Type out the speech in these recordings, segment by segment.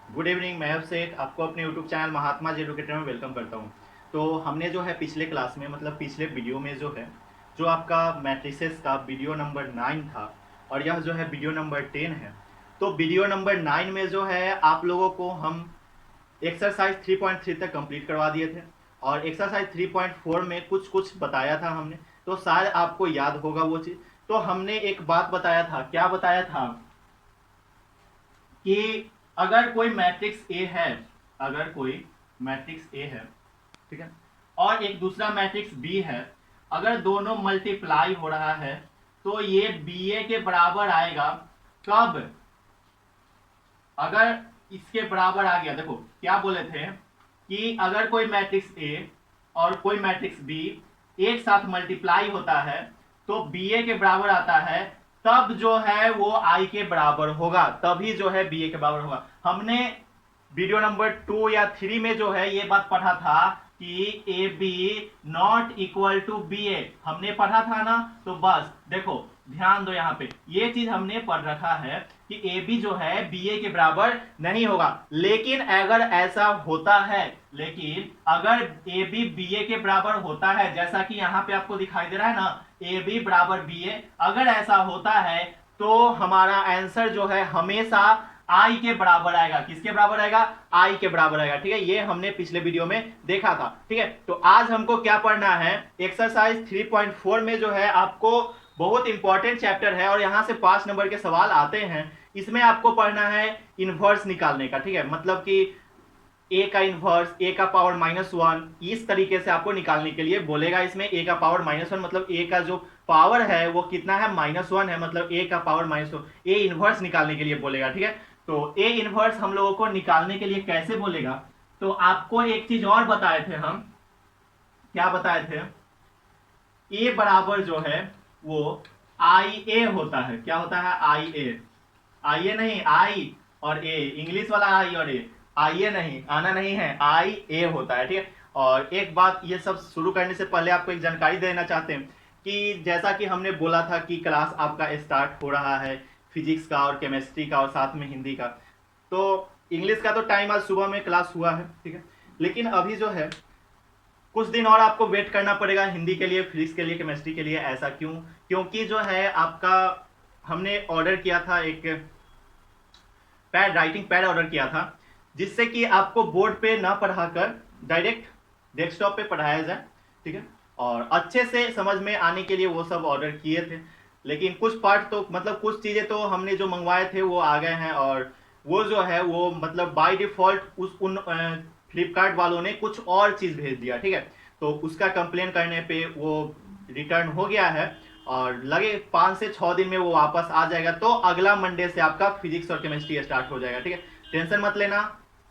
Good evening, मैं सेठ आपको अपने YouTube channel Mahatma ji educator में वेलकम करता हूँ। तो हमने जो है पिछले क्लास में मतलब पिछले वीडियो में जो है जो आपका मैट्रिसेस का वीडियो नंबर 9 था और यह जो है वीडियो नंबर 10 है। तो वीडियो नंबर 9 में जो है आप लोगों को हम एक्सरसाइज 3.3 तक कंप्लीट करवा दिए थे और एक्सरसाइज 3.4 में कुछ कुछ बताया था हमने। तो शायद आपको याद होगा वो चीज़। तो हमने एक बात बताया था, क्या बताया था कि अगर कोई मैट्रिक्स ए है, अगर कोई मैट्रिक्स ए है, ठीक है, और एक दूसरा मैट्रिक्स बी है, अगर दोनों मल्टीप्लाई हो रहा है तो ये बी ए के बराबर आएगा। कब? अगर इसके बराबर आ गया। देखो क्या बोले थे कि अगर कोई मैट्रिक्स ए और कोई मैट्रिक्स बी एक साथ मल्टीप्लाई होता है तो बी ए के बराबर आता है, तब जो है वो आई के बराबर होगा, तभी जो है बी ए के बराबर होगा। हमने वीडियो नंबर 2 या 3 में जो है ये बात पढ़ा था कि A B not equal to B A, हमने पढ़ा था ना। तो बस देखो ध्यान दो, यहाँ पे ये चीज हमने पढ़ रखा है कि ए बी जो है बी ए के बराबर नहीं होगा। लेकिन अगर ऐसा होता है, लेकिन अगर ए बी बी ए के बराबर होता है, जैसा कि यहाँ पे आपको दिखाई दे रहा है ना, ए बी बराबर बी ए, अगर ऐसा होता है तो हमारा आंसर जो है हमेशा आई के बराबर आएगा। किसके बराबर आएगा? आई के बराबर आएगा। ठीक है, ये हमने पिछले वीडियो में देखा था। ठीक है, तो आज हमको क्या पढ़ना है, एक्सरसाइज 3.4 में जो है आपको बहुत इंपॉर्टेंट चैप्टर है और यहां से 5 नंबर के सवाल आते हैं। इसमें आपको पढ़ना है इनवर्स निकालने का। ठीक है, मतलब कि ए का इनवर्स, ए का पावर -1, इस तरीके से आपको निकालने के लिए बोलेगा। इसमें ए का पावर -1 मतलब ए का जो पावर है वो कितना है, -1 है, मतलब ए का पावर -1, ए इनवर्स निकालने के लिए बोलेगा। ठीक है, तो ए इनवर्स हम लोगों को निकालने के लिए कैसे बोलेगा, तो आपको एक चीज और बताए थे हम। क्या बताए थे? ए बराबर जो है वो आई ए होता है। क्या होता है? आई ए। आई ए नहीं, आई और ए, इंग्लिश वाला आई और ए, आई ए नहीं, आना नहीं है, आई ए होता है। ठीक है, और एक बात ये सब शुरू करने से पहले आपको एक जानकारी देना चाहते हैं कि जैसा कि हमने बोला था कि क्लास आपका स्टार्ट हो रहा है फिजिक्स का और केमिस्ट्री का और साथ में हिंदी का। तो इंग्लिश का तो टाइम आज सुबह में क्लास हुआ है, ठीक है, लेकिन अभी जो है कुछ दिन और आपको वेट करना पड़ेगा हिंदी के लिए, फिजिक्स के लिए, केमिस्ट्री के लिए। ऐसा क्यों? क्योंकि जो है आपका हमने ऑर्डर किया था एक पैड, राइटिंग पैड ऑर्डर किया था, जिससे कि आपको बोर्ड पे ना पढ़ाकर डायरेक्ट डेस्कटॉप पे पढ़ाया जाए। ठीक है, और अच्छे से समझ में आने के लिए वो सब ऑर्डर किए थे। लेकिन कुछ पार्ट तो मतलब कुछ चीज़ें तो हमने जो मंगवाए थे वो आ गए हैं, और वो जो है वो मतलब बाय डिफ़ॉल्ट उन फ्लिपकार्ट वालों ने कुछ और चीज़ भेज दिया। ठीक है, तो उसका कंप्लेन करने पे वो रिटर्न हो गया है और लगे 5 से 6 दिन में वो वापस आ जाएगा। तो अगला मंडे से आपका फिजिक्स और केमिस्ट्री स्टार्ट हो जाएगा। ठीक है, टेंशन मत लेना,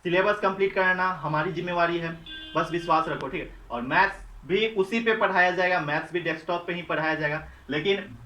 सिलेबस कंप्लीट कराना हमारी जिम्मेवारी है, बस विश्वास रखो। ठीक है, और मैथ्स भी उसी पे पढ़ाया जाएगा, मैथ्स भी डेस्कटॉप पे ही पढ़ाया जाएगा। लेकिन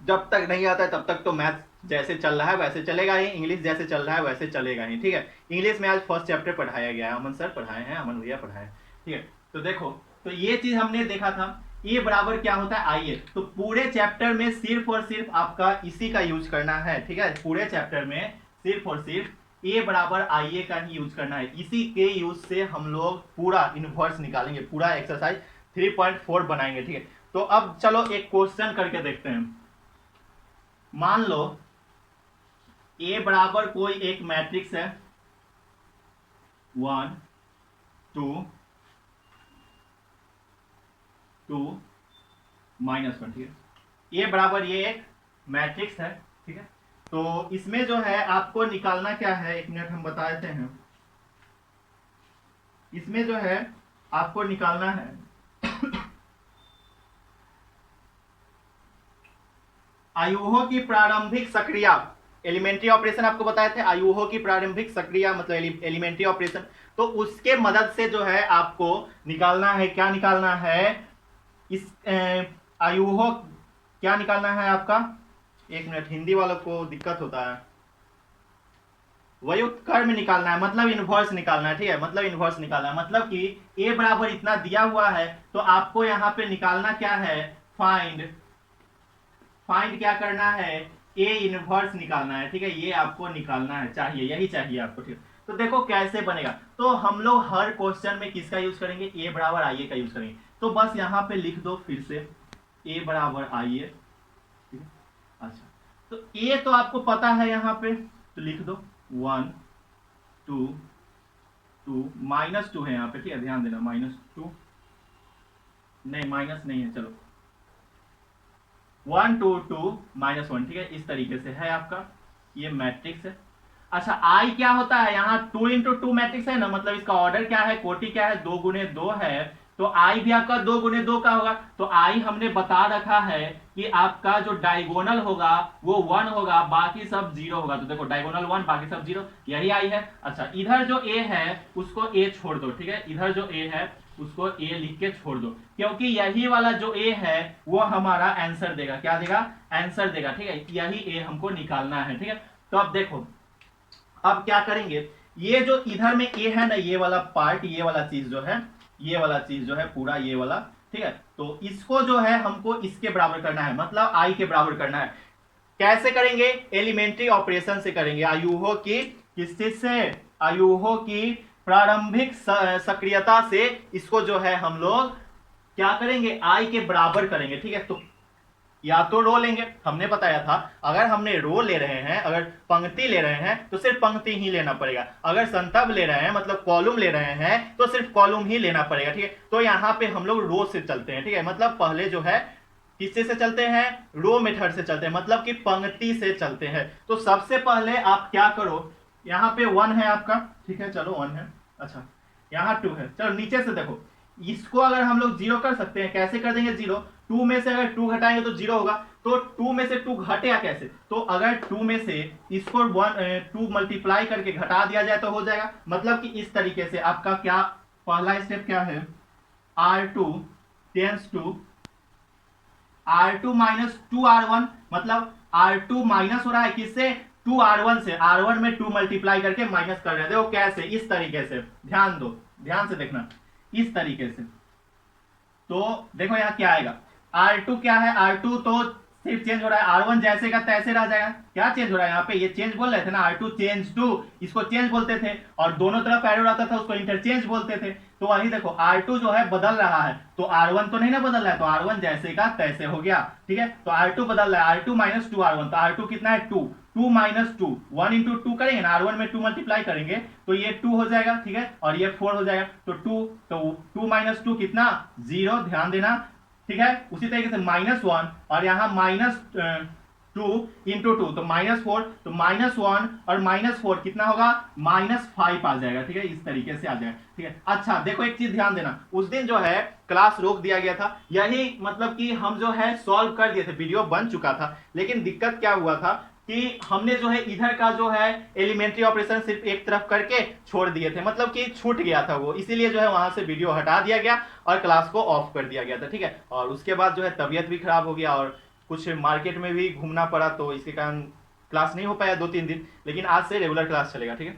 जब तक नहीं आता है तब तक तो मैथ्स जैसे चल रहा है वैसे चलेगा ही, इंग्लिश जैसे चल रहा है वैसे चलेगा ही। ठीक है, इंग्लिश में आज फर्स्ट चैप्टर पढ़ाया गया है, अमन सर पढ़ाए हैं, अमन भैया पढ़ाए हैं। ठीक है, तो देखो, तो ये चीज हमने देखा था, ए बराबर क्या होता है, आई ए। तो पूरे चैप्टर में सिर्फ और सिर्फ आपका इसी का यूज करना है। ठीक है, पूरे चैप्टर में सिर्फ और सिर्फ ए बराबर आई ए का ही यूज करना है। इसी के यूज से हम लोग पूरा इनवर्स निकालेंगे, पूरा एक्सरसाइज 3.4 बनाएंगे। ठीक है, तो अब चलो एक क्वेश्चन करके देखते हैं। मान लो ए बराबर कोई एक मैट्रिक्स है 1 2 2 -1। ठीक है, ए बराबर ये एक मैट्रिक्स है। ठीक है, तो इसमें जो है आपको निकालना क्या है, एक मिनट हम बता देते हैं। इसमें जो है आपको निकालना है आयुओं की प्रारंभिक सक्रिया। एलिमेंट्री ऑपरेशन आपको बताए थे, आयुओं की प्रारंभिक सक्रिया मतलब एलिमेंट्री ऑपरेशन। तो उसके मदद से जो है आपको निकालना है, क्या निकालना है, इस आयुओं, क्या निकालना है आपका, एक मिनट, हिंदी वालों को दिक्कत होता है, व्युत्क्रम निकालना है, मतलब इनवर्स निकालना है। ठीक है, मतलब इनवर्स निकालना है, मतलब कि ए बराबर इतना दिया हुआ है तो आपको यहाँ पे निकालना क्या है, फाइंड क्या करना है ए इनवर्स निकालना है, ठीक है, ये आपको निकालना है, चाहिए, यही चाहिए आपको, ठीक है। तो देखो कैसे बनेगा, तो हम लोग हर क्वेश्चन में किसका यूज करेंगे, ए बराबर आई ए का यूज करेंगे। तो बस यहाँ पे लिख दो फिर से ए बराबर आई ए, ठीक है। अच्छा, तो ए तो आपको पता है यहाँ पे, तो लिख दो 1 2 2 -2 है यहाँ पे, ठीक है, ध्यान देना, -2 नहीं, माइनस नहीं है, चलो 1 2 2 -1, ठीक है, इस तरीके से है आपका ये मैट्रिक्स है। अच्छा, आई क्या होता है, यहाँ 2 इंटू 2 मैट्रिक्स है ना, मतलब इसका ऑर्डर क्या है, कोटि क्या है, 2 गुने 2 है, तो आई भी आपका 2 गुने 2 का होगा। तो आई हमने बता रखा है कि आपका जो डायगोनल होगा वो 1 होगा, बाकी सब 0 होगा। तो देखो डायगोनल 1, बाकी सब 0, यही आई है। अच्छा, इधर जो ए है उसको ए छोड़ दो, ठीक है, इधर जो ए है उसको ए लिख के छोड़ दो, क्योंकि यही वाला जो ए है वो हमारा आंसर देगा, क्या देगा, आंसर देगा, ठीक है, यही ए हमको निकालना है, ठीक है। तो अब देखो, अब क्या करेंगे, ये जो इधर में ए है ना, ये वाला पार्ट, ये वाला चीज जो है, ये वाला चीज जो है पूरा ये वाला, ठीक है, तो इसको जो है हमको इसके बराबर करना है, मतलब आई के बराबर करना है। कैसे करेंगे, एलिमेंट्री ऑपरेशन से करेंगे, आयुहो की किस चीज से, आयुहो की प्रारंभिक सक्रियता से इसको जो है हम लोग क्या करेंगे, आई के बराबर करेंगे, ठीक है। तो या तो रो लेंगे, हमने बताया था अगर हमने रो ले रहे हैं, अगर पंक्ति ले रहे हैं तो सिर्फ पंक्ति ही लेना पड़ेगा, अगर संतब ले रहे हैं मतलब कॉलम ले रहे हैं तो सिर्फ कॉलम ही लेना पड़ेगा, ठीक है। तो यहाँ पे हम लोग रो से चलते हैं, ठीक है, मतलब पहले जो है किससे से चलते हैं, रो मेथड से चलते हैं, मतलब कि पंक्ति से चलते हैं। तो सबसे पहले आप क्या करो, यहाँ पे 1 है आपका, ठीक है, चलो 1 है, अच्छा यहाँ 2 है, चलो नीचे से देखो, इसको अगर हम लोग 0 कर सकते हैं, कैसे कर देंगे 0, 2 में से अगर 2 घटाएंगे तो 0 होगा, तो 2 में से 2 घटेगा कैसे, तो अगर 2 में से इसको 2 मल्टीप्लाई करके घटा दिया जाए तो हो जाएगा, मतलब कि इस तरीके से आपका क्या पहला स्टेप क्या है, R2 tense to R2 minus 2R1, मतलब R2 माइनस हो रहा है किससे, 2R1 से, R1 में 2 मल्टीप्लाई करके माइनस कर रहे हैं, देखो कैसे, इस तरीके से, ध्यान दो, ध्यान से देखना, इस तरीके से। तो देखो यहाँ क्या आएगा, R2 क्या है, R2 तो सिर्फ चेंज हो रहा है, R1 जैसे का तैसे रह जाएगा, क्या चेंज हो रहा है यहाँ पे, ये चेंज बोल रहे थे ना, R2 चेंज टू, इसको चेंज बोलते थे, और दोनों तरफ एरो रहता था उसको इंटरचेंज बोलते थे। तो वही देखो R2 जो है बदल रहा है, तो R1 तो नहीं ना बदल रहा है, तो R1 जैसे का तैसे हो गया, ठीक है। तो R2 बदल रहा है, R2 माइनस 2R1, तो R2 कितना है 2, 2 माइनस 2, 1 इंटू 2 करेंगे ना, R1 में 2 मल्टीप्लाई करेंगे तो ये 2 हो जाएगा, ठीक है, और ये 4 हो जाएगा, तो 2 माइनस 2 कितना 0, ध्यान देना, ठीक है। उसी तरीके से -1 और यहाँ -2 इंटू 2 तो -4, तो -1 और -4 कितना होगा, -5 आ जाएगा, ठीक है, इस तरीके से आ जाएगा, ठीक है। अच्छा देखो एक चीज ध्यान देना, उस दिन जो है क्लास रोक दिया गया था, यही मतलब कि हम जो है सॉल्व कर दिए थे, वीडियो बन चुका था, लेकिन दिक्कत क्या हुआ था कि हमने जो है इधर का जो है एलिमेंट्री ऑपरेशन सिर्फ एक तरफ करके छोड़ दिए थे, मतलब कि छूट गया था वो, इसीलिए जो है वहां से वीडियो हटा दिया गया और क्लास को ऑफ कर दिया गया था, ठीक है। और उसके बाद जो है तबीयत भी खराब हो गया और कुछ मार्केट में भी घूमना पड़ा, तो इसके कारण क्लास नहीं हो पाया 2-3 दिन, लेकिन आज से रेगुलर क्लास चलेगा, ठीक है।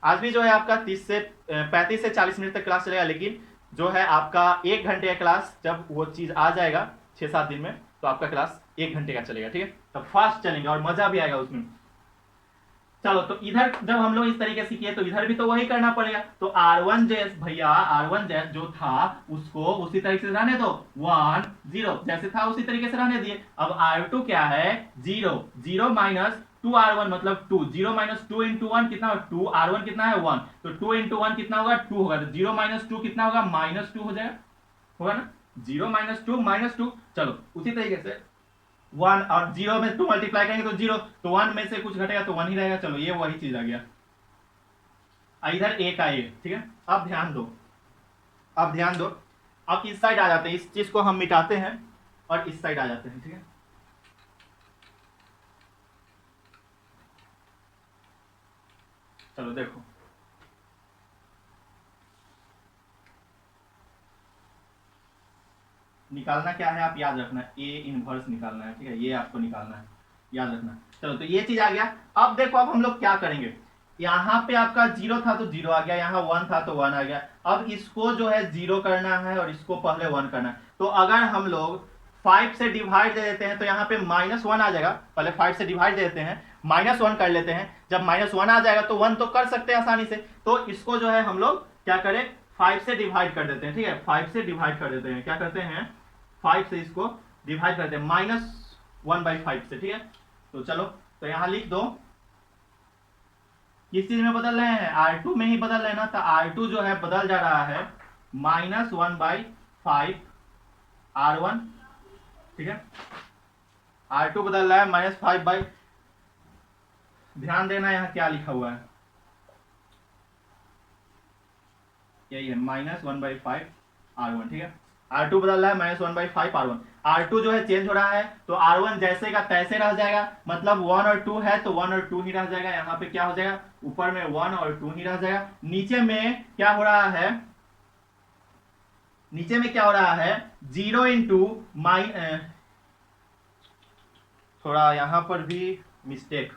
आज भी जो है आपका 35 से 40 मिनट तक क्लास चलेगा, लेकिन जो है आपका 1 घंटे का क्लास, जब वो चीज आ जाएगा 6-7 दिन में, तो आपका क्लास 1 घंटे का चलेगा, ठीक है, तब फास्ट चलेंगे और मजा भी आएगा उसमें। चलो, तो इधर जब हम लोग इस तरीके से किए तो इधर भी तो वही करना पड़ेगा, तो R1 भैया R1 जो था उसको उसी तरीके से रहने दो, 1 0 जैसे था उसी तरीके से रहने दिए। अब R2 क्या है 0, 0 माइनस 2R1 मतलब 2, 0 माइनस 2 इंटू 1 कितना होगा 2, R1 कितना है 1, तो 2 इंटू 1 कितना होगा 2 होगा, तो 0 माइनस 2 कितना होगा -2 हो जाएगा, होगा ना, 0 माइनस 2 -2। चलो उसी तरीके से 1 और 0 में 2 मल्टीप्लाई करेंगे तो 0, तो 1 में से कुछ घटेगा तो 1 ही रहेगा, चलो ये वही चीज आ गया, इधर ए का ए, ठीक है। अब ध्यान दो, अब ध्यान दो, अब इस साइड आ जाते हैं, इस चीज को हम मिटाते हैं और इस साइड आ जाते हैं, ठीक है। चलो देखो, निकालना क्या है, आप याद रखना, ए इनवर्स निकालना है, ठीक है, ये आपको निकालना है, याद रखना। चलो तो ये चीज आ गया। अब देखो, अब हम लोग क्या करेंगे, यहाँ पे आपका 0 था तो 0 आ गया, यहाँ 1 था तो 1 आ गया। अब इसको जो है 0 करना है और इसको पहले 1 करना है, तो अगर हम लोग 5 से डिवाइड दे देते हैं तो यहाँ पे -1 आ जाएगा। पहले 5 से डिवाइड दे देते हैं, -1 कर लेते हैं। जब -1 आ जाएगा तो 1 तो कर सकते हैं आसानी से, तो इसको जो है हम लोग क्या करें, 5 से डिवाइड कर देते हैं। ठीक है, 5 से डिवाइड कर देते हैं। क्या करते हैं, 5 से इसको डिवाइड करते हैं -1/5 से। ठीक है, तो चलो, तो यहां लिख दो किस चीज में बदल रहे हैं, R2 में ही बदल रहे हैं ना, तो R2 जो है बदल जा रहा है -1/5 R1। ठीक है, R2 बदल रहा है -5/, ध्यान देना यहाँ क्या लिखा हुआ है, यही है -1/5 R1। ठीक है, R2 बदल रहा है -1/5 R1। R2 जो है चेंज हो रहा है, तो R1 जैसे का तैसे रह जाएगा, मतलब 1 और 2 है तो 1 और 2 ही रह जाएगा। यहाँ पे क्या हो जाएगा, ऊपर में 1 और 2 ही रह जाएगा। नीचे में क्या हो रहा है, नीचे में क्या हो रहा है, 0 इंटू थोड़ा यहाँ पर भी मिस्टेक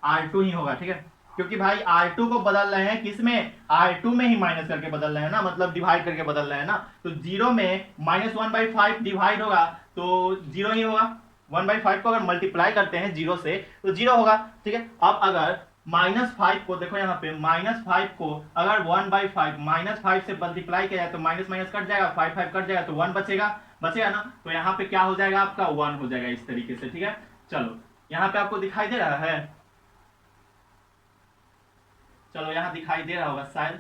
R2 ही होगा। ठीक है, क्योंकि भाई R2 को बदल रहे हैं किसमें, R2 में ही माइनस करके बदल रहे हैं ना, मतलब डिवाइड करके बदल रहे हैं ना, तो 0 में -1/5 डिवाइड होगा तो 0 ही होगा। 1/5 को अगर मल्टीप्लाई करते हैं 0 से तो 0 होगा। ठीक है, अब अगर -5 को देखो, यहाँ पे -5 को अगर 1/5 -5 से मल्टीप्लाई किया जाए तो माइनस माइनस कट जाएगा, 5 कट जाएगा तो 1 बचेगा ना, तो यहाँ पे क्या हो जाएगा आपका 1 हो जाएगा इस तरीके से। ठीक है, चलो यहाँ पे आपको दिखाई दे रहा है, चलो यहाँ दिखाई दे रहा होगा शायद,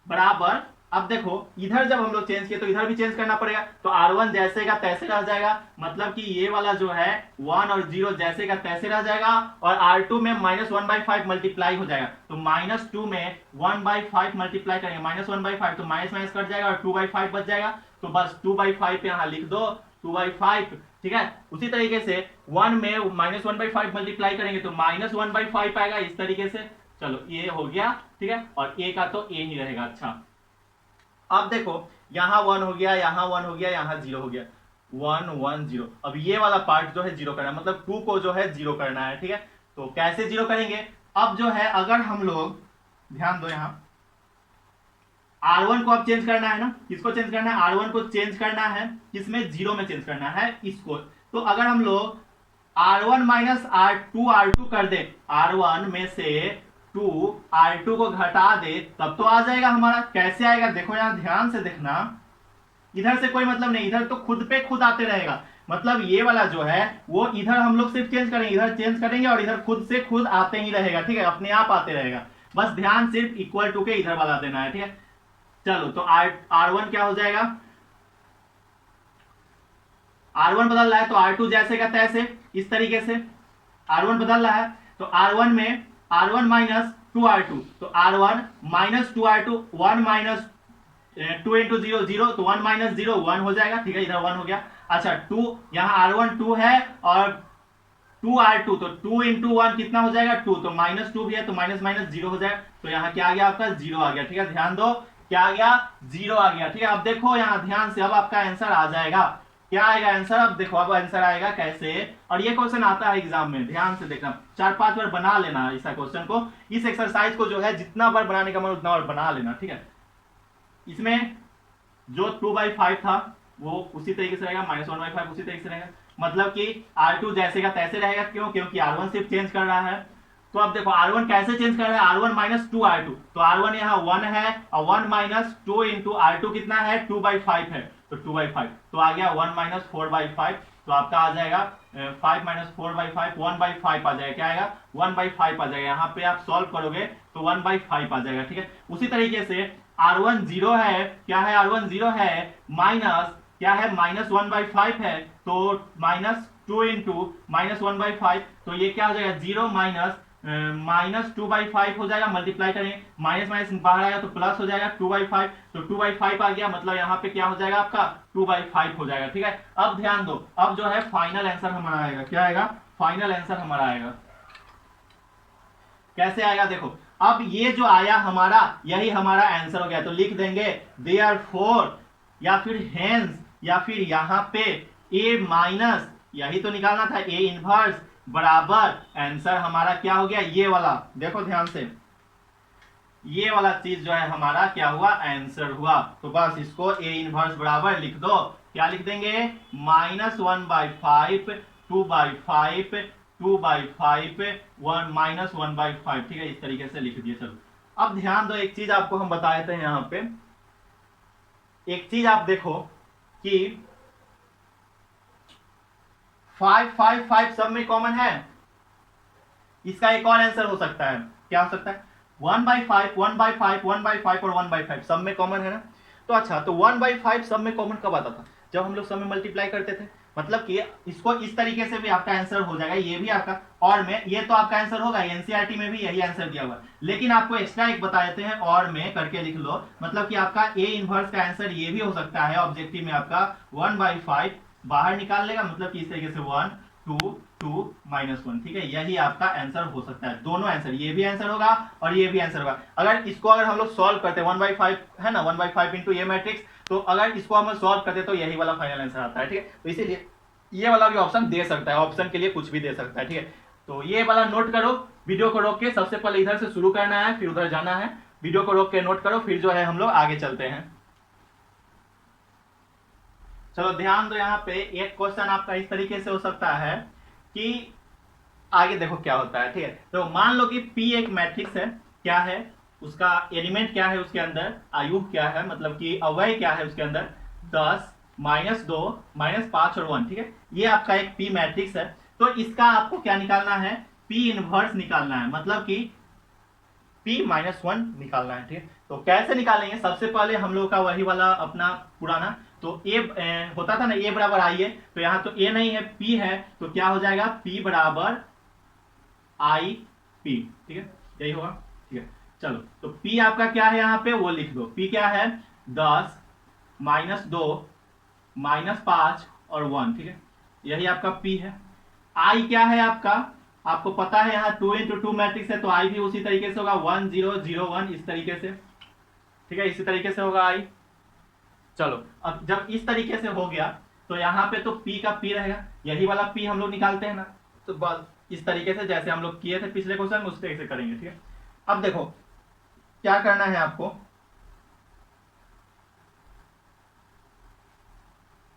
बराबर। अब देखो इधर जब हम लोग चेंज किए तो इधर भी चेंज करना पड़ेगा, तो R1 जैसे का तैसे रह जाएगा, मतलब कि ये वाला जो है 1 और 0 जैसे का तैसे रह जाएगा, और R2 में -1/5 मल्टीप्लाई हो जाएगा, तो -2 में 1/5 मल्टीप्लाई करेंगे, -1/5 तो माइनस माइनस कट जाएगा और 2/5 बच जाएगा, तो बस 2/5 यहाँ लिख दो, 2/5। ठीक है, उसी तरीके से 1 में -1/5 मल्टीप्लाई करेंगे तो -1/5 आएगा इस तरीके से। चलो ये हो गया। ठीक है, और ए का तो ए ही रहेगा। अच्छा, अब देखो यहाँ 1 हो गया, यहाँ 1 हो गया, यहाँ 0 हो गया, 1 1 0। अब ये वाला पार्ट जो है 0 करना है, मतलब 2 को जो है 0 करना है। ठीक है, तो कैसे 0 करेंगे, अब जो है अगर हम लोग ध्यान दो, यहाँ R1 को अब चेंज करना है ना, किसको चेंज करना है, R1 को चेंज करना है, किसमें, 0 में चेंज करना है इसको। तो अगर हम लोग R1 माइनस R2 कर दे, R1 में से 2 R2 को घटा दे, तब तो आ जाएगा हमारा। कैसे आएगा देखो, यहां ध्यान से देखना, इधर से कोई मतलब नहीं, इधर तो खुद पे खुद आते रहेगा, मतलब ये वाला जो है वो इधर हम लोग सिर्फ चेंज करेंगे, इधर चेंज करेंगे और इधर खुद से खुद आते ही रहेगा। ठीक है, अपने आप आते रहेगा, बस ध्यान सिर्फ इक्वल टू के इधर वाला देना है। ठीक है, चलो तो R1 क्या हो जाएगा, R1 बदल रहा है तो R2 जैसे का तैसे, इस तरीके से R1 बदल रहा है, तो R1 में R1 माइनस 2R2, तो R1 minus 2R2, 1 minus 2 into 0 0, तो 1 माइनस 0 1 हो जाएगा। ठीक है, इधर 1 हो गया। अच्छा 2, यहाँ R1 2 है और 2R2, तो 2 इंटू 1 कितना हो जाएगा 2, तो -2 भी है तो माइनस माइनस 0 हो जाएगा, तो यहाँ क्या आ गया आपका 0 आ गया। ठीक है, ध्यान दो क्या आ गया 0 आ गया। ठीक है, अब देखो यहाँ ध्यान से, अब आपका आंसर आ जाएगा, क्या आएगा आंसर, अब देखो अब आंसर आएगा कैसे, और ये क्वेश्चन आता है एग्जाम में, ध्यान से देखना, 4-5 बार बना लेना ऐसा क्वेश्चन को, इस एक्सरसाइज को जो है जितना बार बनाने का मन उतना बार बना लेना। ठीक है, इसमें जो 2/5 था वो उसी तरीके से रहेगा, -1/5 उसी तरीके से रहेगा, मतलब कि R2 जैसे का तैसे रहेगा। क्यों, क्योंकि R1 सिर्फ चेंज कर रहा है। तो अब देखो R1 कैसे चेंज कर रहा है, R1 माइनस 2R2, तो R1 यहाँ 1 है और 1 माइनस 2 इंटू R2 कितना है 2/5 है, तो 2/5, तो आ गया 1 माइनस 4/5, तो आपका आ जाएगा 5 माइनस 4/5 1/5 आ जाएगा, क्या आएगा 1/5 आ जाएगा। यहाँ पे आप सॉल्व करोगे तो 1/5 आ जाएगा। ठीक है, उसी तरीके से R1 0 है, क्या है R1 0 है, माइनस क्या है -1/5 है, तो -2 इंटू -1/5, तो ये क्या हो जाएगा 0 -2/5 हो जाएगा, मल्टीप्लाई करेंगे, माइनस माइनस बाहर आएगा तो प्लस हो जाएगा 2/5, तो 2/5 आ गया, मतलब यहाँ पे क्या हो जाएगा आपका 2/5 हो जाएगा। ठीक है, अब ध्यान दो, अब जो है फाइनल आंसर हमारा आएगा, क्या आएगा फाइनल आंसर हमारा आएगा, कैसे आएगा देखो, अब ये जो आया हमारा यही हमारा आंसर हो गया, तो लिख देंगे देयरफॉर या फिर हेंस या फिर यहाँ पे ए माइनस, यही तो निकालना था, ए इनवर्स बराबर आंसर हमारा क्या हो गया, ये वाला देखो ध्यान से, ये वाला चीज जो है हमारा क्या हुआ आंसर हुआ। तो बस इसको ए इनवर्स बराबर लिख दो, क्या लिख देंगे, -1/5, 2/5, 2/5, 1 ठीक है, इस तरीके से लिख दिए। चलो अब ध्यान दो, एक चीज आपको हम बताए थे यहाँ पे, एक चीज आप देखो कि 5 5 5 सब में कॉमन है। इसका एक और आंसर हो सकता है, क्या हो सकता है, 1/5, 1/5, 1/5 और 1/5 सब में कॉमन है ना। तो अच्छा, तो 1/5 सब में कॉमन कब आता था, जब हम लोग सब में मल्टीप्लाई करते थे। मतलब कि इसको इस तरीके से भी आपका आंसर हो जाएगा, ये भी आपका, और में ये तो आपका आंसर होगा, एनसीईआरटी में भी यही आंसर दिया हुआ है। लेकिन आपको एक्स्ट्रा एक बता देते हैं, और में करके लिख लो, मतलब कि आपका ए इनवर्स का आंसर ये भी हो सकता है ऑब्जेक्टिव में आपका 1/5 बाहर निकाल लेगा, मतलब कि इस तरीके से 1 2 2 -1, ठीक है, यही आपका आंसर हो सकता है। दोनों आंसर, ये भी आंसर होगा और ये भी आंसर होगा। अगर इसको अगर हम लोग सॉल्व करते हैं 1/5 है ना, 1/5 इंटू ये मैट्रिक्स, तो अगर इसको हम सॉल्व करते तो यही वाला फाइनल आंसर आता है, ठीक है। तो इसीलिए ये वाला भी ऑप्शन दे सकता है, ऑप्शन के लिए कुछ भी दे सकता है, ठीक है। तो ये वाला नोट करो, वीडियो को रोक के सबसे पहले इधर से शुरू करना है, फिर उधर जाना है। वीडियो को रोक के नोट करो, फिर जो है हम लोग आगे चलते हैं। चलो ध्यान दो, यहाँ पे एक क्वेश्चन आपका इस तरीके से हो सकता है कि आगे देखो क्या होता है, ठीक है। तो मान लो कि P एक मैट्रिक्स है, क्या है उसका एलिमेंट, क्या है उसके अंदर आयुः क्या है, मतलब कि अवयव क्या है उसके अंदर, 10 -2 -5 और 1, ठीक है। ये आपका एक P मैट्रिक्स है। तो इसका आपको क्या निकालना है, P इनवर्स निकालना है, मतलब कि P-1 निकालना है, ठीक है। तो कैसे निकालेंगे, सबसे पहले हम लोग का वही वाला अपना पुराना, तो ए होता था ना, ए बराबर आई है, तो यहाँ तो ए नहीं है, P है, तो क्या हो जाएगा, P बराबर आई पी, ठीक है, यही होगा, ठीक है। चलो तो P आपका क्या है, यहाँ पे वो लिख दो, P क्या है, 10 -2 -5 और 1, ठीक है, यही आपका P है। I क्या है आपका, आपको पता है यहाँ 2 × 2 मैट्रिक्स है, तो I भी उसी तरीके से होगा 1 0 0 1, इस तरीके से, ठीक है, इसी तरीके से होगा I। चलो अब जब इस तरीके से हो गया, तो यहाँ पे तो P का P रहेगा, यही वाला P हम लोग निकालते हैं ना, तो बस इस तरीके से जैसे हम लोग किए थे पिछले क्वेश्चन में, उस तरीके से करेंगे, ठीक है। अब देखो क्या करना है आपको,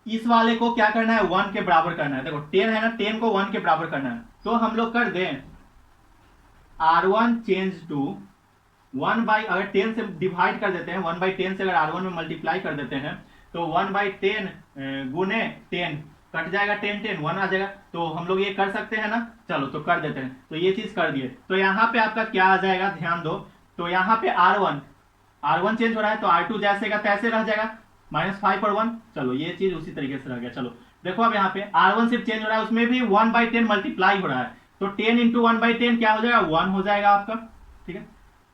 इस वाले को क्या करना है, 1 के बराबर करना है। देखो 10 है ना, 10 को 1 के बराबर करना है, तो हम लोग कर दें R1 चेंज टू 1/, अगर 10 से डिवाइड कर देते हैं, 1/10 से अगर R1 में मल्टीप्लाई कर देते हैं, तो 1/10 गुने 10 कट जाएगा, 10 10 1 आ जाएगा। तो हम लोग ये कर सकते हैं ना, चलो तो कर देते हैं। तो ये चीज कर दिए, तो यहाँ पे आपका क्या आ जाएगा, ध्यान दो, तो यहाँ पे R1 चेंज हो रहा है, तो R2 जैसे का तैसे रह जाएगा, -5 और 1, चलो ये चीज उसी तरीके से रह गया। चलो देखो अब यहाँ पे R1 सिर्फ चेंज हो रहा है, उसमें भी 1/10 मल्टीप्लाई हो रहा है, तो 10 × 1/10 क्या हो जाएगा, 1 हो जाएगा आपका, ठीक है।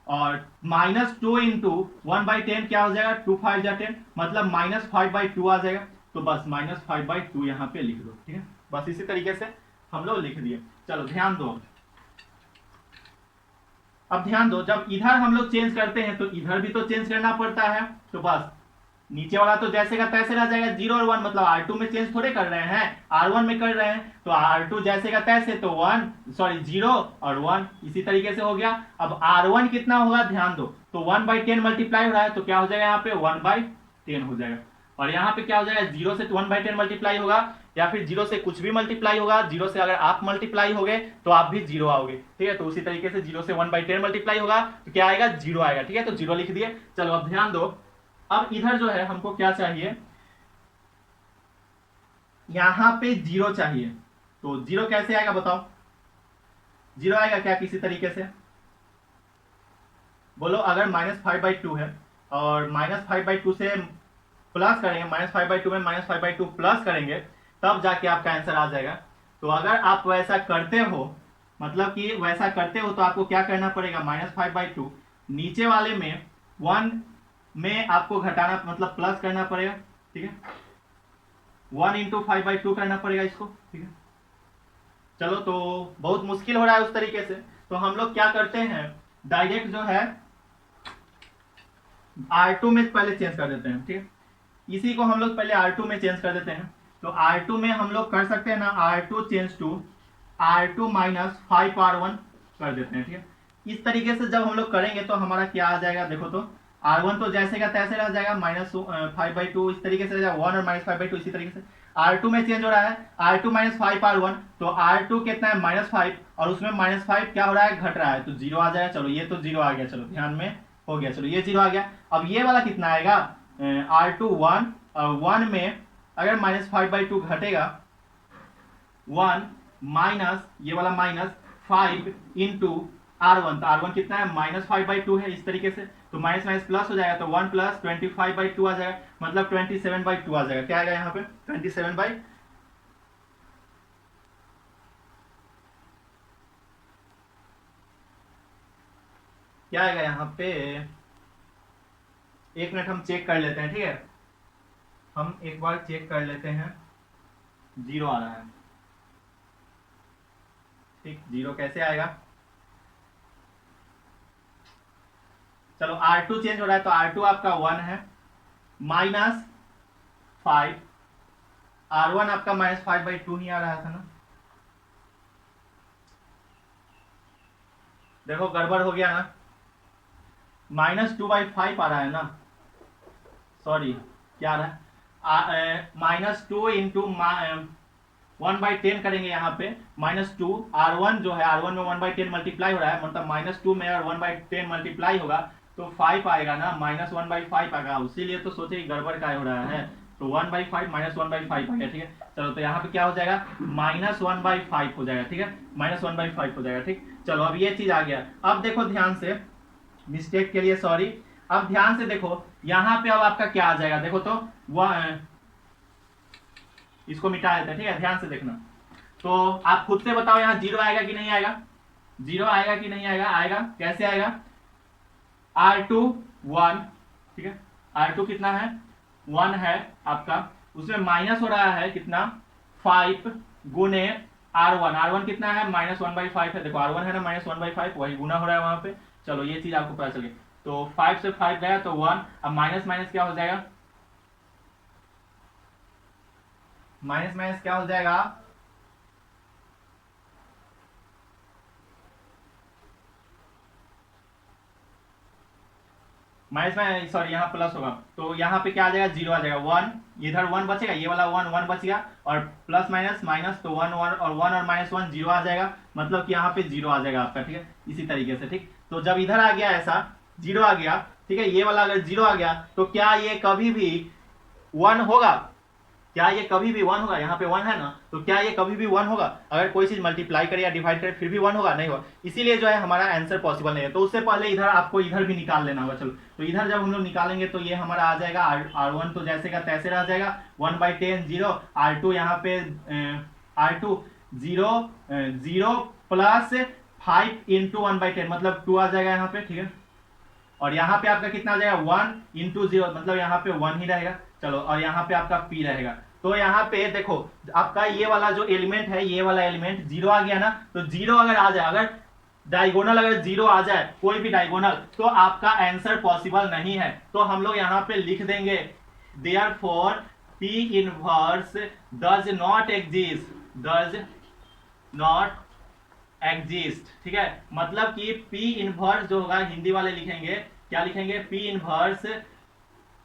और -2 × 1/10 क्या हो जाएगा, 2 5 जा 10, मतलब -5/2 आ जाएगा। तो बस -5/2 यहाँ पे लिख दो, ठीक है, बस इसी तरीके से हम लोग लिख दिए। चलो ध्यान दो, अब ध्यान दो, जब इधर हम लोग चेंज करते हैं, तो इधर भी तो चेंज करना पड़ता है, तो बस नीचे वाला तो जैसे का तैसे रह जाएगा, 0 और 1, मतलब R2 में चेंज थोड़े कर रहे हैं, R1 में कर रहे हैं, तो R2 जैसे का तैसे, तो 0 और 1 इसी तरीके से हो गया। अब R1 कितना होगा, ध्यान दो, तो 1/10 मल्टीप्लाई हो रहा है, तो क्या हो जाएगा यहाँ पे 1/10 हो जाएगा। और यहाँ पे क्या हो जाएगा, 0 से 1/10 मल्टीप्लाई होगा, या फिर 0 से कुछ भी मल्टीप्लाई होगा, 0 से अगर आप मल्टीप्लाई हो गए तो आप भी 0 आओगे, ठीक है। तो उसी तरीके से 0 से 1/10 मल्टीप्लाई होगा, तो क्या आएगा, 0 आएगा, ठीक है, तो 0 लिख दिए। चलो अब ध्यान दो, अब इधर जो है हमको क्या चाहिए, यहां पे 0 चाहिए, तो 0 कैसे आएगा बताओ, 0 आएगा क्या किसी तरीके से, बोलो। अगर -5/2 है और -5/2 से प्लस करेंगे, -5/2 में -5/2 प्लस करेंगे, तब जाके आपका आंसर आ जाएगा। तो अगर आप वैसा करते हो, मतलब कि वैसा करते हो, तो आपको क्या करना पड़ेगा, -5/2 नीचे वाले में 1 में आपको घटाना, मतलब प्लस करना पड़ेगा, ठीक है, 1 × 5/2 करना पड़ेगा इसको, ठीक है। चलो तो बहुत मुश्किल हो रहा है उस तरीके से, तो हम लोग क्या करते हैं, डायरेक्ट जो है R2 में पहले चेंज कर देते हैं, ठीक है, इसी को हम लोग पहले R2 में चेंज कर देते हैं। तो R2 में हम लोग कर सकते हैं ना, R2 change to R2 - 5R1 कर देते हैं, ठीक है। इस तरीके से जब हम लोग करेंगे तो हमारा क्या आ जाएगा, देखो तो R1 तो जैसे का तैसे रह जाएगा, -5/2 इस तरीके से रह जाएगा, 1 और -5/2 इसी तरीके से। R2 में चेंज हो रहा है, R2 -5 R1, तो R2 कितना है -5, और उसमें -5 क्या हो रहा है, घट रहा है, तो 0 आ जाएगा। चलो ये तो 0 आ गया, चलो ध्यान में हो गया, चलो ये 0 आ गया। अब ये वाला कितना आएगा, R2 1, और 1 में अगर -5/2 घटेगा, 1 माइनस ये वाला -5 इंटू R1, तो R1 कितना है, -5/2 है, इस तरीके से, तो माइनस माइनस प्लस हो जाएगा, तो 1 + 25/2 आ जाएगा, मतलब 27/2 आ जाएगा। क्या आएगा यहाँ पे, 27 क्या आएगा यहाँ पे, एक मिनट हम चेक कर लेते हैं, ठीक है, हम एक बार चेक कर लेते हैं। 0 आ रहा है, ठीक, 0 कैसे आएगा, चलो R2 चेंज हो रहा है, तो R2 आपका 1 है, -5, R1 आपका -5/2 नहीं आ रहा था ना, देखो गड़बड़ हो गया ना, -2/5 आ रहा है ना, सॉरी क्या आ रहा है, -2 इंटू 1/10 करेंगे यहाँ पे, -2, R1 जो है, R1 में 1/10 मल्टीप्लाई हो रहा है, मतलब -2 में और 1/10 मल्टीप्लाई होगा तो 5 आएगा ना, -1/5 आएगा, उसीलिए तो सोचे गड़बड़ का हो रहा है, तो 1/5 -1/5 आ गया, ठीक है। चलो तो यहाँ पे क्या हो जाएगा, -1/5 हो जाएगा, ठीक है, -1/5 हो जाएगा, ठीक। चलो अब ये चीज आ गया। अब देखो ध्यान से, मिस्टेक के लिए सॉरी, अब ध्यान से देखो, यहाँ पे अब आपका क्या आ जाएगा, देखो तो इसको मिटा देते हैं, ठीक है, ध्यान से देखना। तो आप खुद से बताओ यहाँ 0 आएगा कि नहीं आएगा, 0 आएगा कि नहीं आएगा, आएगा, कैसे आएगा, R2 1, ठीक है, R2 कितना है, 1 है आपका, उसमें माइनस हो रहा है कितना, 5 गुने R1 कितना है, -1/5 है, देखो R1 है ना -1/5, वही गुना हो रहा है वहां पे। चलो ये चीज आपको पता चल गई, तो 5 से 5 गया तो 1, अब माइनस माइनस क्या हो जाएगा, माइनस माइनस क्या हो जाएगा, माइनस में सॉरी यहाँ प्लस होगा, तो यहाँ पे क्या आ जाएगा, 0 आ जाएगा, 1 इधर 1 बचेगा, ये वाला 1 बच गया, और प्लस माइनस माइनस, तो 1 1 और 1 और -1 0 आ जाएगा, मतलब कि यहाँ पे 0 आ जाएगा आपका, ठीक है, इसी तरीके से, ठीक। तो जब इधर आ गया ऐसा 0 आ गया, ठीक है, ये वाला अगर 0 आ गया तो क्या ये कभी भी 1 होगा, क्या ये कभी भी 1 होगा, यहाँ पे 1 है ना, तो क्या ये कभी भी 1 होगा, अगर कोई चीज मल्टीप्लाई करे या डिवाइड करे फिर भी 1 होगा, नहीं होगा, इसीलिए जो है हमारा आंसर पॉसिबल नहीं है। तो उससे पहले इधर आपको इधर भी निकाल लेना होगा। चलो तो इधर जब हम लोग निकालेंगे तो ये हमारा आ जाएगा R1 तो जैसे का तैसे रह जाएगा, 1/10 0, R2 यहाँ पे R2 0 प्लस 5 इंटू 1/10 मतलब 2 आ जाएगा यहाँ पे, ठीक है, और यहाँ पे आपका कितना आ जाएगा, 1 इंटू 0 मतलब यहाँ पे 1 ही रहेगा। चलो और यहाँ पे आपका P रहेगा, तो यहाँ पे देखो आपका ये वाला जो एलिमेंट है, ये वाला एलिमेंट 0 आ गया ना, तो 0 अगर आ जाए, अगर डायगोनल अगर 0 आ जाए कोई भी डायगोनल, तो आपका आंसर पॉसिबल नहीं है। तो हम लोग यहाँ पे लिख देंगे therefore P inverse does not exist, ठीक है, मतलब कि P इनवर्स जो होगा, हिंदी वाले लिखेंगे क्या लिखेंगे, P इनवर्स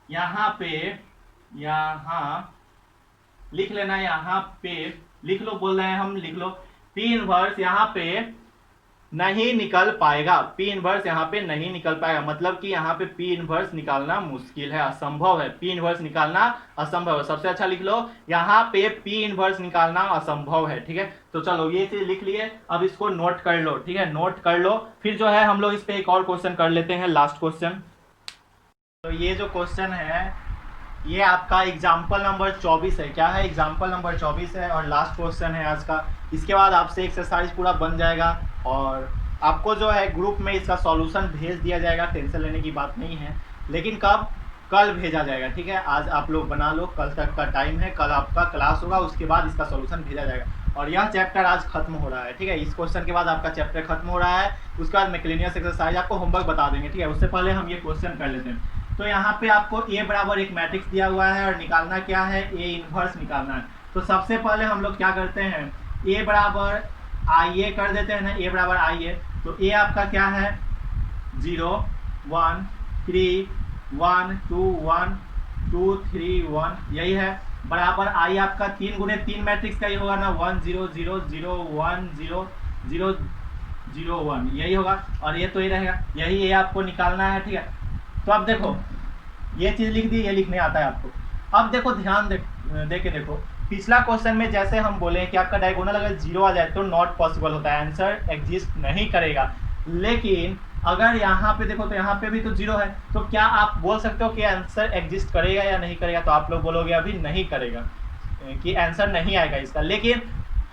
यहाँ पे, यहाँ लिख लेना, यहाँ पे लिख लो, बोल रहे हैं हम, लिख लो, P इनवर्स यहाँ पे नहीं निकल पाएगा, P इनवर्स यहाँ पे नहीं निकल पाएगा, मतलब कि यहाँ पे P इनवर्स निकालना मुश्किल है, असंभव है, P इनवर्स निकालना असंभव है। सबसे अच्छा लिख लो, यहाँ पे P इनवर्स निकालना असंभव है, ठीक है। तो चलो ये चीज लिख लिए, अब इसको नोट कर लो, ठीक है, नोट कर लो। फिर जो है हम लोग इस पे एक और क्वेश्चन कर लेते हैं, लास्ट क्वेश्चन। तो ये जो क्वेश्चन है ये आपका एग्जाम्पल नंबर 24 है, क्या है, एग्जाम्पल नंबर 24 है, और लास्ट क्वेश्चन है आज का। इसके बाद आपसे एक्सरसाइज पूरा बन जाएगा, और आपको जो है ग्रुप में इसका सॉल्यूशन भेज दिया जाएगा, टेंशन लेने की बात नहीं है, लेकिन कब, कल भेजा जाएगा, ठीक है। आज आप लोग बना लो, कल तक का टाइम है, कल आपका क्लास होगा, उसके बाद इसका सॉल्यूशन भेजा जाएगा। और यह चैप्टर आज खत्म हो रहा है, ठीक है, इस क्वेश्चन के बाद आपका चैप्टर खत्म हो रहा है, उसके बाद मिसलेनियस एक्सरसाइज आपको होमवर्क बता देंगे, ठीक है। उससे पहले हम ये क्वेश्चन कर लेते हैं। तो यहाँ पे आपको A बराबर एक मैट्रिक्स दिया हुआ है, और निकालना क्या है, A इनवर्स निकालना है। तो सबसे पहले हम लोग क्या करते हैं, A बराबर IA कर देते हैं ना, A बराबर IA, तो A आपका क्या है, 0 1 3 1 2 1 2 3 1, यही है बराबर आई आपका 3 गुने 3 मैट्रिक्स का ही होगा ना, 1 0 0 0 1 0 0 0 1, यही होगा। और ये तो ही रहेगा, यही ये आपको निकालना है, ठीक है। तो अब देखो ये चीज लिख दी, ये लिखने आता है आपको। अब देखो ध्यान दे के देखो, पिछला क्वेश्चन में जैसे हम बोले कि आपका डायगोनल अगर 0 आ जाए तो नॉट पॉसिबल होता है, आंसर एग्जिस्ट नहीं करेगा। लेकिन अगर यहाँ पे देखो तो यहाँ पे भी तो 0 है, तो क्या आप बोल सकते हो कि आंसर एग्जिस्ट करेगा या नहीं करेगा? तो आप लोग बोलोगे अभी नहीं करेगा, कि आंसर नहीं आएगा इसका। लेकिन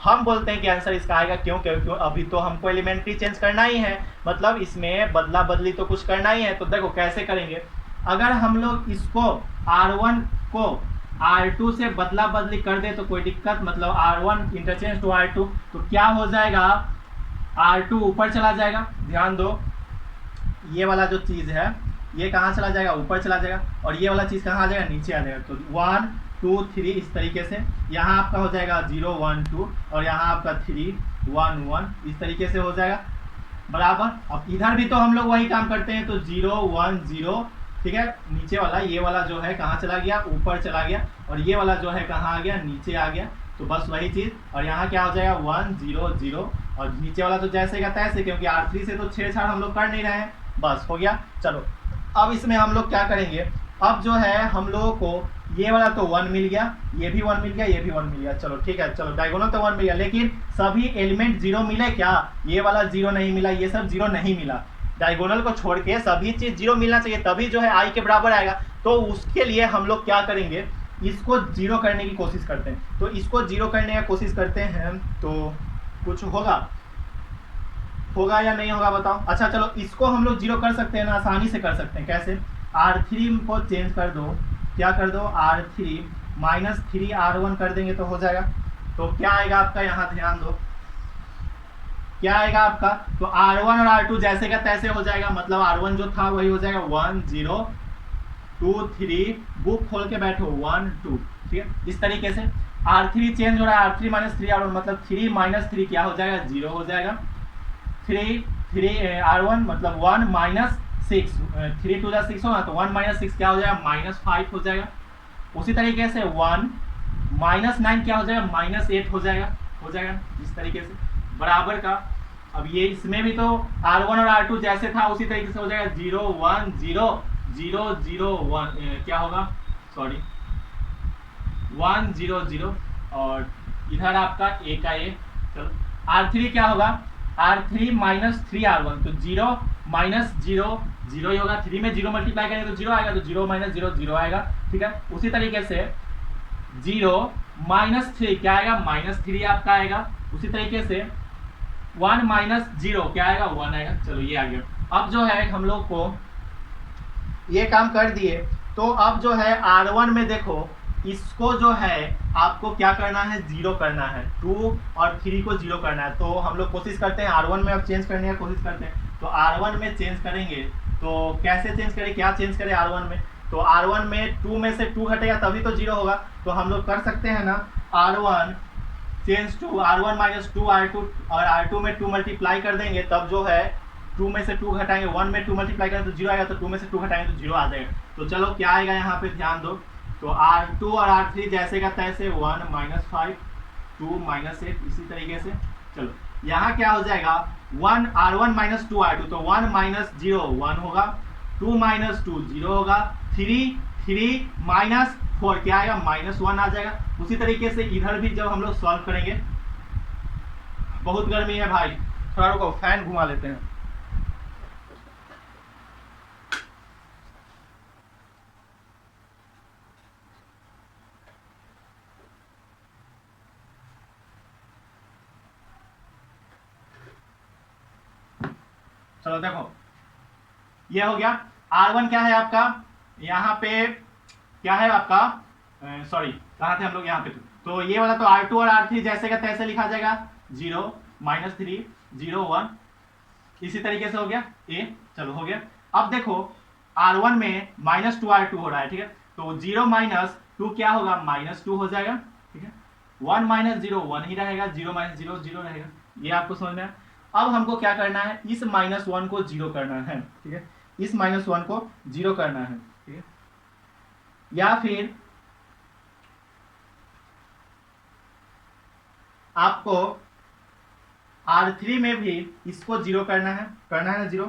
हम बोलते हैं कि आंसर इसका आएगा, क्यों? क्योंकि अभी तो हमको एलिमेंट्री चेंज करना ही है, मतलब इसमें बदला बदली तो कुछ करना ही है। तो देखो कैसे करेंगे, अगर हम लोग इसको R1 को R2 से बदला बदली कर दे तो कोई दिक्कत, मतलब R1 इंटरचेंज टू R2, तो क्या हो जाएगा, R2 ऊपर चला जाएगा। ध्यान दो, ये वाला जो चीज है ये कहाँ चला जाएगा, ऊपर चला जाएगा, और ये वाला चीज कहाँ आ जाएगा, नीचे आ जाएगा। तो 1 2 3 इस तरीके से यहाँ आपका हो जाएगा 0 1 2, और यहाँ आपका 3 1 1, इस तरीके से हो जाएगा बराबर। अब इधर भी तो हम लोग वही काम करते हैं, तो 0 1 0, ठीक है। नीचे वाला ये वाला जो है कहाँ चला गया, ऊपर चला गया, और ये वाला जो है कहाँ आ गया, नीचे आ गया। तो बस वही चीज, और यहाँ क्या हो जाएगा 1 0 0, और नीचे वाला तो जैसे का तैसे, क्योंकि R3 से तो छेड़छाड़ हम लोग कर नहीं रहे हैं, बस हो गया। चलो अब इसमें हम लोग क्या करेंगे, अब जो है हम लोगों को ये वाला तो 1 मिल गया, ये भी 1 मिल गया, ये भी 1 मिल गया। चलो ठीक है, चलो डायगोनल तो 1 मिल गया, लेकिन सभी एलिमेंट 0 मिले क्या? ये वाला 0 नहीं मिला, ये सब 0 नहीं मिला। डायगोनल को छोड़ के सभी चीज 0 मिलना चाहिए, तभी जो है आई के बराबर आएगा। तो उसके लिए हम लोग क्या करेंगे, इसको 0 करने की कोशिश करते हैं। तो इसको 0 करने की कोशिश करते हैं, तो कुछ होगा या नहीं होगा बताओ? अच्छा चलो इसको हम लोग 0 कर सकते हैं ना, आसानी से कर सकते हैं। कैसे? R3 को चेंज कर दो, क्या कर दो, R3 -3 R1 कर देंगे तो हो जाएगा। तो क्या आएगा आपका, यहाँ ध्यान दो, क्या आएगा आपका, तो R1 और R2 जैसे का तैसे हो जाएगा, मतलब R1 जो था वही हो जाएगा 1 0 2 3, बुक खोल के बैठो 1 2, ठीक है। इस तरीके से R3 चेंज हो रहा है, R3 -3 R1, मतलब 3 3 क्या हो जाएगा, 0 हो जाएगा। 3 R1 मतलब 1 -6, 3 2 6 होगा, तो 1 -6 क्या हो जाएगा, -5 हो जाएगा। उसी तरीके से 1 -9 क्या हो जाएगा, -8 हो जाएगा इस तरीके से बराबर का। अब ये इसमें भी तो R1 और R2 जैसे था उसी तरीके से हो जाएगा, 0 1 0 0 0 1, क्या होगा, सॉरी 1 0 0, और इधर आपका A का A। चलो R3 क्या होगा, R3 -3 R1, तो 0 -0 0 ही होगा। 3 में 0 मल्टीप्लाई करेंगे तो 0 आएगा, तो 0 -0 0 आएगा, ठीक है। उसी तरीके से 0 -3 क्या आएगा, -3 आपका आएगा। उसी तरीके से 1 -0 क्या आएगा, 1 आएगा। चलो ये आ गया। अब जो है हम लोग को ये काम कर दिए, तो अब जो है R1 में देखो, इसको जो है आपको क्या करना है, 0 करना है। 2 और 3 को 0 करना है। तो हम लोग कोशिश करते हैं R1 में अब चेंज करने की कोशिश करते हैं। तो R1 में चेंज करेंगे, तो कैसे चेंज करें, क्या चेंज करें R1 में? तो R1 में 2 में से 2 घटेगा तभी तो 0 होगा। तो हम लोग कर सकते हैं ना, R1 change to R1 -2 R2, और R2 में 2 मल्टीप्लाई कर देंगे, तब जो है 2 में से 2 घटाएंगे, 1 में 2 मल्टीप्लाई करें तो 0 आएगा, तो 2 में से 2 घटाएंगे तो 0 आ जाएगा। तो चलो क्या आएगा यहाँ पे ध्यान दो, तो R2 और R3 जैसे का तैसे 1 -5 2 -8, इसी तरीके से। चलो यहाँ क्या हो जाएगा, R1 -2 R2, तो 1 -0 1 होगा, 2 -2 0 होगा, 3 -4 क्या आएगा, -1 आ जाएगा। उसी तरीके से इधर भी जब हम लोग सॉल्व करेंगे, बहुत गर्मी है भाई, थोड़ा रुको फैन घुमा लेते हैं। चलो देखो ये हो गया। R1 क्या है आपका, यहाँ पे क्या है आपका, सॉरी कहाँ थे हम लोग, यहाँ पे तो ये वाला तो R2 और R3 जैसे का तैसे लिखा जाएगा, 0 -3 0 1, इसी तरीके से हो गया A। चलो हो गया। अब देखो R1 में -2 R2 हो रहा है, ठीक है, तो 0 -2 क्या होगा, -2 हो जाएगा, ठीक है। 1 -0 1 ही रहेगा, 0 -0 0 रहेगा, ये आपको समझ में आया। अब हमको क्या करना है, इस -1 को 0 करना है, ठीक है, इस -1 को 0 करना है। ठीक है, या फिर आपको R3 में भी इसको जीरो करना है ना जीरो।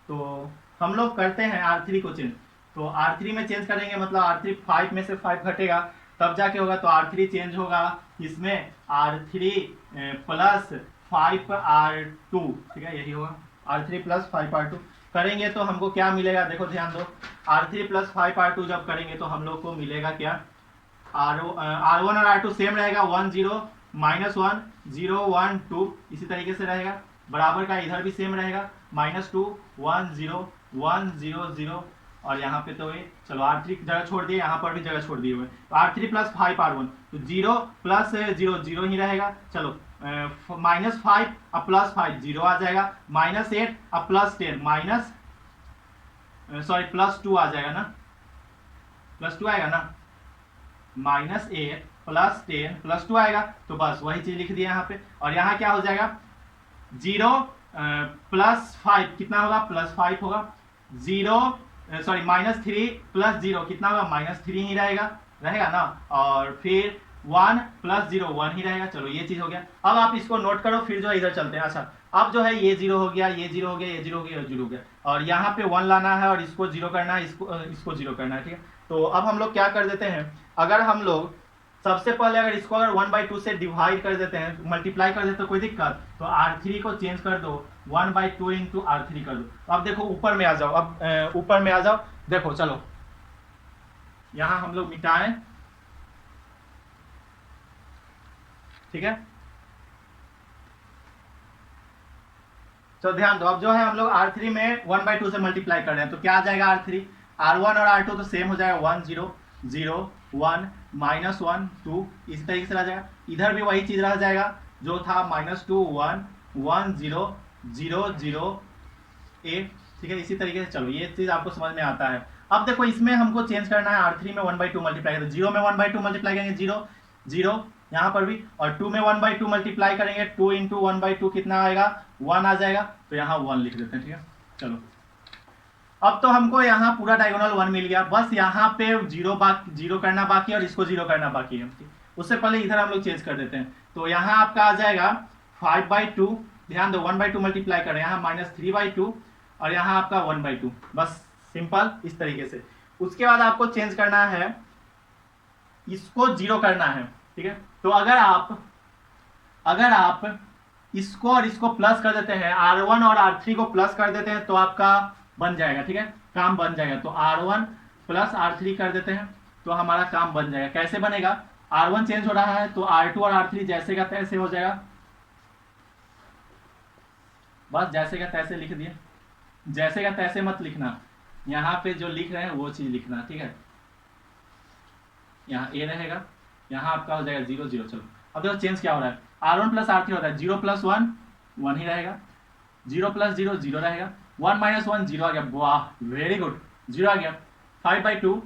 तो हम लोग करते हैं R3 को चेंज। तो R3 में चेंज करेंगे मतलब R3 5 में से 5 घटेगा तब जाके होगा। तो R3 चेंज होगा इसमें R3 प्लस 5R2, ठीक है, यही होगा R3 प्लस 5R2 करेंगे तो हमको क्या मिलेगा, देखो ध्यान दो। R3 प्लस 5R2 जब करेंगे तो हम लोग को मिलेगा क्या, R1 और R2 सेम रहेगा, 1 0 -1 0 1 2 इसी तरीके से रहेगा। बराबर का इधर भी सेम रहेगा, -2 1 0 1 0 0 और यहाँ पे तो ये चलो R3 जगह छोड़ दिए, यहाँ पर भी जगह छोड़ दिए हुए। तो R3 प्लस 5R1 तो 0 प्लस 0 0 ही रहेगा। चलो -5 अब प्लस 5 0 आ जाएगा, -8 अब प्लस 10 प्लस 2 आ जाएगा ना, प्लस 2 आएगा ना, -8 प्लस 10 प्लस 2 आएगा। तो बस वही चीज लिख दिया यहाँ पे। और यहाँ क्या हो जाएगा, 0 प्लस 5 कितना होगा, +5 होगा। -3 प्लस 0 कितना होगा, -3 ही रहेगा ना। और फिर 1 प्लस 0 1 ही रहेगा। चलो ये चीज हो गया। अब आप इसको नोट करो, फिर जो है इधर चलते हैं। अच्छा अब जो है ये 0 हो गया, ये 0 हो गया, ये 0 हो गया, ये 0 हो गया और यहाँ पे 1 लाना है और इसको 0 करना है, इसको 0 करना है, ठीक है। तो अब हम लोग क्या कर देते हैं, अगर हम लोग सबसे पहले अगर इसको अगर 1/2 से डिवाइड कर देते हैं, मल्टीप्लाई कर देते हैं, कोई दिक्कत, तो R3 को चेंज कर दो 1/2 इंटू R3 कर दो। अब देखो ऊपर में आ जाओ, अब ऊपर में आ जाओ, देखो चलो यहां हम लोग मिटाएं, ठीक है। तो ध्यान दो, अब जो है हम लोग R3 में 1/2 से मल्टीप्लाई कर रहे हैं तो क्या आ जाएगा, R3 R1 और R2 तो सेम हो जाएगा, 1 0 0 1 -1 2 इस तरीके से रह जाएगा। इधर भी वही चीज रह जाएगा जो था, -2 1 1 0 0 0 8, ठीक है। इसी तरीके से चलो ये चीज आपको समझ में आता है। अब देखो इसमें हमको चेंज करना है, R3 में 1/2 मल्टीप्लाई करेंगे, 0 में 1/2 मल्टीप्लाई करेंगे 0 0 यहाँ पर भी, और 2 में 1/2 मल्टीप्लाई करेंगे 2 इंटू 1/2 कितना आएगा, 1 आ जाएगा। तो यहाँ 1 लिख देते हैं, ठीक है। चलो अब तो हमको यहाँ पूरा डायगोनल 1 मिल गया, बस यहाँ पे 0 करना बाकी है और इसको 0 करना बाकी है। उससे पहले इधर हम लोग चेंज कर देते हैं। तो यहाँ आपका आ जाएगा 5/2, ध्यान दो 1/2 मल्टीप्लाई करें, यहाँ -3/2 और यहाँ आपका 1/2, बस सिंपल इस तरीके से। उसके बाद आपको चेंज करना है, इसको 0 करना है, ठीक है। तो अगर आप इसको और इसको प्लस कर देते हैं, R1 और R3 को प्लस कर देते हैं तो आपका बन जाएगा, ठीक है, काम बन जाएगा। तो R1 प्लस R3 कर देते हैं तो हमारा काम बन जाएगा। कैसे बनेगा, R1 चेंज हो रहा है तो R2 और R3 जैसे का तैसे हो जाएगा, बस जैसे का तैसे लिख दिए। जैसे का तैसे मत लिखना, यहाँ पे जो लिख रहे हैं वो चीज लिखना, ठीक है। यहाँ A रहेगा, यहाँ आपका हो जाएगा 0 0। चलो अब देखो चेंज क्या हो रहा है, R1 प्लस R3 होता है 0 प्लस 1 1 ही रहेगा, 0 प्लस 0 0 रहेगा, 1 - 1 0 आ गया, वाह वेरी गुड, 0 आ गया। 5/2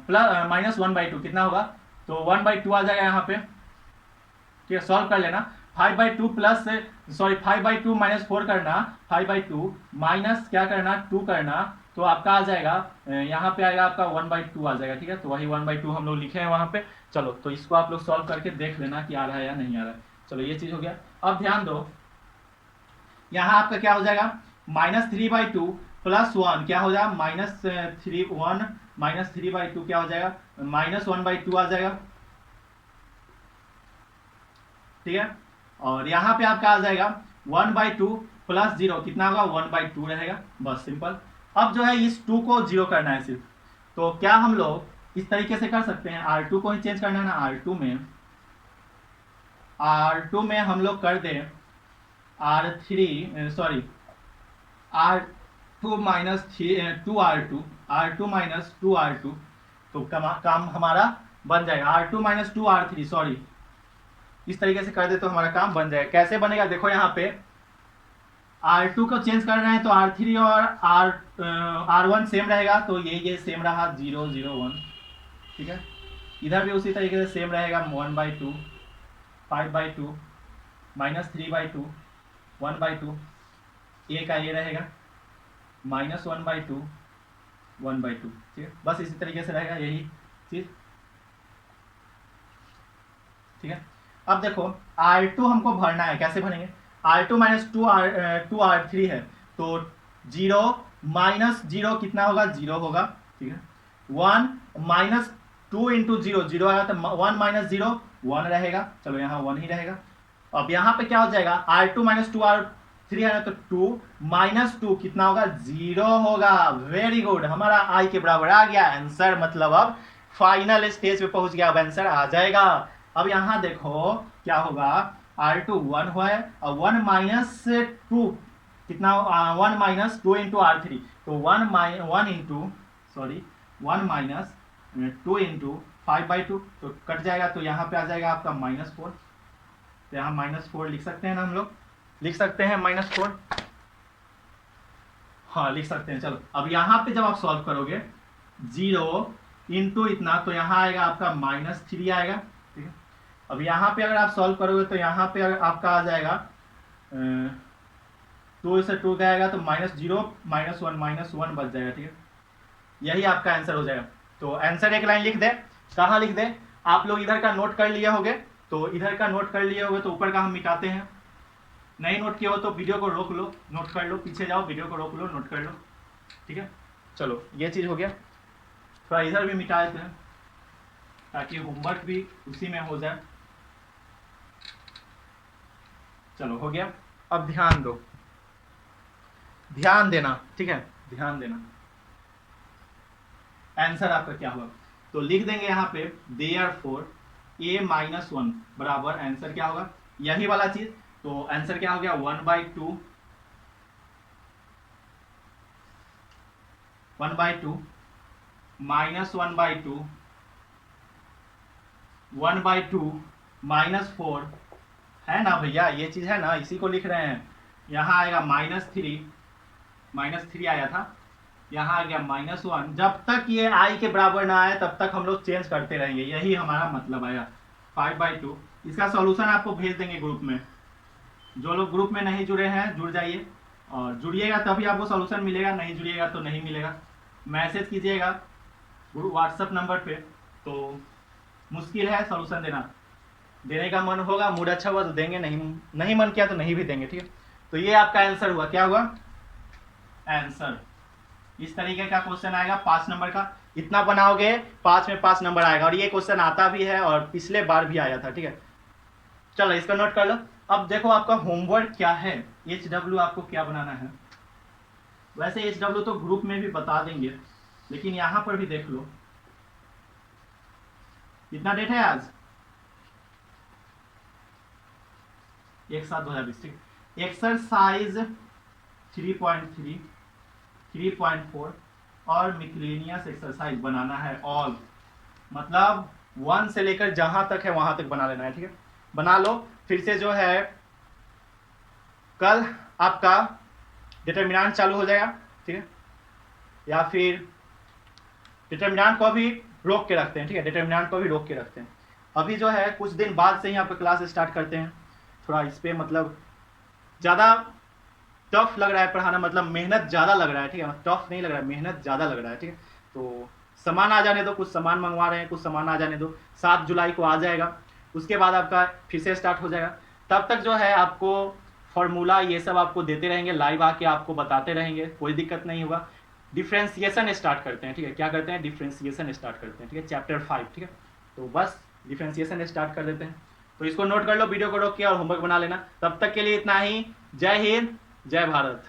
प्लस -1/2 कितना होगा, तो 1/2 आ जाएगा यहाँ पे, ठीक है। सॉल्व कर लेना, 5/2 -4 करना, 5/2 माइनस क्या करना 2 करना, तो आपका आ जाएगा यहाँ पे आएगा आपका 1/2 आ जाएगा, ठीक है। तो वही 1/2 हम लोग लिखे हैं वहां पे। चलो तो इसको आप लोग सॉल्व करके देख लेना कि आ रहा है या नहीं आ रहा है। चलो ये चीज हो गया। अब ध्यान दो यहाँ आपका क्या हो जाएगा, -3/2 प्लस 1 क्या हो जाएगा, -3/2 क्या हो जाएगा, -1/2 आ जाएगा, ठीक है। और यहाँ पे आपका आ जाएगा 1/2 प्लस 0 कितना होगा, 1/2 रहेगा, बस सिंपल। अब जो है इस 2 को 0 करना है सिर्फ। तो क्या हम लोग इस तरीके से कर सकते हैं, R2 को ही चेंज करना है ना, R2 में हम लोग कर दें R2 - 2R2 तो काम हमारा बन जाएगा, R2 - 2R3 इस तरीके से कर दे तो हमारा काम बन जाएगा। कैसे बनेगा, देखो यहाँ पे R2 को चेंज कर रहे हैं तो R3 और R1 सेम रहेगा, तो ये सेम रहा 0 0 1, ठीक है। इधर भी उसी तरीके से सेम रहेगा, 1/2 5/2 -3/2 1/2, A का ये रहेगा, -1/2 1/2, ठीक है। बस इसी तरीके से रहेगा यही चीज़, ठीक है। अब देखो R2 हमको भरना है, कैसे भरेंगे? R2 माइनस 2R3 है, तो 0 माइनस 0 कितना होगा? 0 होगा, ठीक है। 1 माइनस 2 इंटू 0, 0 आएगा तो 1 माइनस 0 1 रहेगा, चलो यहाँ 1 ही रहेगा। अब यहाँ पे क्या हो जाएगा? R2 माइनस 2R3 है ना, तो 2 माइनस 2 कितना होगा? 0 होगा। वेरी गुड, हमारा I के बराबर आ गया आंसर, मतलब अब फाइनल स्टेज पे पहुंच गया, अब आंसर आ जाएगा। अब यहाँ देखो क्या होगा, R2 1 हुआ है और 1 माइनस 2 कितना? 1 माइनस 2 इंटू R3, तो 1 इंटू सॉरी 1 माइनस 2 इंटू 5/2, तो कट जाएगा, तो यहाँ पे आ जाएगा आपका -4, तो यहाँ -4 लिख सकते हैं ना हम लोग, लिख सकते हैं -4, हाँ लिख सकते हैं। चलो अब यहाँ पे जब आप सॉल्व करोगे 0 इंटू इतना, तो यहाँ आएगा आपका -3 आएगा, ठीक है। अब यहाँ पे अगर आप सॉल्व करोगे तो यहाँ पे अगर आपका आ जाएगा 2 से 2 का आएगा तो -0 -1 बच जाएगा, ठीक है। यही आपका आंसर हो जाएगा। तो आंसर एक लाइन लिख दे, कहाँ लिख दे? आप लोग इधर का नोट कर लिए होगे, तो इधर का नोट कर लिए होगे तो ऊपर का हम मिटाते हैं। नहीं नोट किया हो तो वीडियो को रोक लो, नोट कर लो, पीछे जाओ, वीडियो को रोक लो, नोट कर लो, ठीक है। चलो ये चीज़ हो गया, थोड़ा इधर भी मिटा देते हैं ताकि होमवर्क भी उसी में हो जाए। चलो हो गया। अब ध्यान दो, ध्यान देना, ठीक है, ध्यान देना। आंसर आपका क्या होगा? तो लिख देंगे यहाँ पे therefore a-1 बराबर आंसर क्या होगा? यही वाला चीज, तो आंसर क्या हो गया? 1/2 -1/2 1/2 -4 है ना भैया, ये चीज है ना, इसी को लिख रहे हैं। यहाँ आएगा -3 आया था, यहाँ आ गया -1। जब तक ये I के बराबर ना आए तब तक हम लोग चेंज करते रहेंगे, यही हमारा मतलब आया। 5/2 इसका सॉल्यूशन आपको भेज देंगे ग्रुप में। जो लोग ग्रुप में नहीं जुड़े हैं जुड़ जाइए, और जुड़िएगा तभी आपको सॉल्यूशन मिलेगा, नहीं जुड़िएगा तो नहीं मिलेगा। मैसेज कीजिएगा व्हाट्सएप नंबर पे, तो मुश्किल है सॉल्यूशन देना, देने का मन होगा, मूड अच्छा हुआ तो देंगे, नहीं मन किया तो नहीं भी देंगे, ठीक है। तो ये आपका आंसर हुआ, क्या हुआ? आंसर इस तरीके का क्वेश्चन आएगा 5 नंबर का, इतना बनाओगे 5 में 5 नंबर आएगा, और ये क्वेश्चन आता भी है और पिछले बार भी आया था, ठीक है। चलो इसका नोट कर लो। अब देखो आपका होमवर्क क्या है, HW आपको क्या बनाना है। वैसे HW तो ग्रुप में भी बता देंगे, लेकिन यहाँ पर भी देख लो। कितना डेट है आज? 1/7/2020, ठीक। एक्सरसाइज 3.3 3.4 और मिसलेनियस एक्सरसाइज बनाना है ऑल, मतलब 1 से लेकर जहां तक है वहां तक बना लेना है, ठीक है। बना लो। फिर से जो है कल आपका डिटरमिनेंट चालू हो जाएगा, ठीक है, या फिर डिटरमिनेंट को भी रोक के रखते हैं, ठीक है, डिटरमिनेंट को भी रोक के रखते हैं। अभी जो है कुछ दिन बाद से ही आपका क्लास स्टार्ट करते हैं। थोड़ा इस पर मतलब ज़्यादा टफ लग रहा है पढ़ाना, मतलब मेहनत ज़्यादा लग रहा है, ठीक है, टफ नहीं लग रहा है, मेहनत ज़्यादा लग रहा है, ठीक है। तो सामान आ जाने दो, कुछ सामान मंगवा रहे हैं, कुछ सामान आ जाने दो, 7 जुलाई को आ जाएगा, उसके बाद आपका फिर से स्टार्ट हो जाएगा। तब तक जो है आपको फॉर्मूला ये सब आपको देते रहेंगे, लाइव आके आपको बताते रहेंगे, कोई दिक्कत नहीं होगा। डिफ्रेंसिएशन स्टार्ट करते हैं, ठीक है, क्या करते हैं? डिफ्रेंसिएशन स्टार्ट करते हैं, ठीक है, चैप्टर 5, ठीक है। तो बस डिफ्रेंसिएशन स्टार्ट कर देते हैं। तो इसको नोट कर लो, वीडियो को रोक के, और होमवर्क बना लेना। तब तक के लिए इतना ही। जय हिंद, जय भारत।